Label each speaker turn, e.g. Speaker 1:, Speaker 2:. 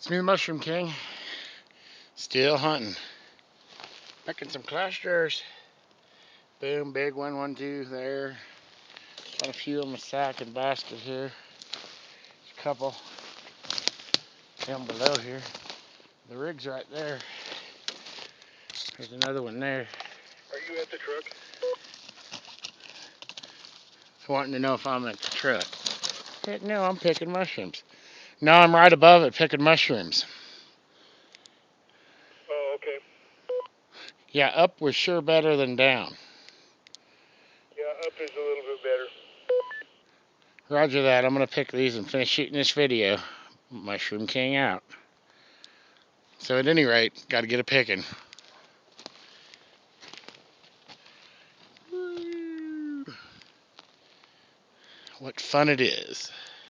Speaker 1: It's me, the Mushroom King. Still hunting. Picking some clusters. Boom, big one, 1, 2 there. Got a few in my sack and basket here. There's a couple down below here. The rig's right there. There's another one there.
Speaker 2: Are you at the truck?
Speaker 1: Wanting to know if I'm at the truck. Heck no, I'm picking mushrooms. No, I'm right above it picking mushrooms.
Speaker 2: Oh, okay.
Speaker 1: Yeah, up was sure better than down.
Speaker 2: Yeah, up is a little bit better.
Speaker 1: Roger that. I'm going to pick these and finish shooting this video. Mushroom King out. So at any rate, got to get a picking. What fun it is.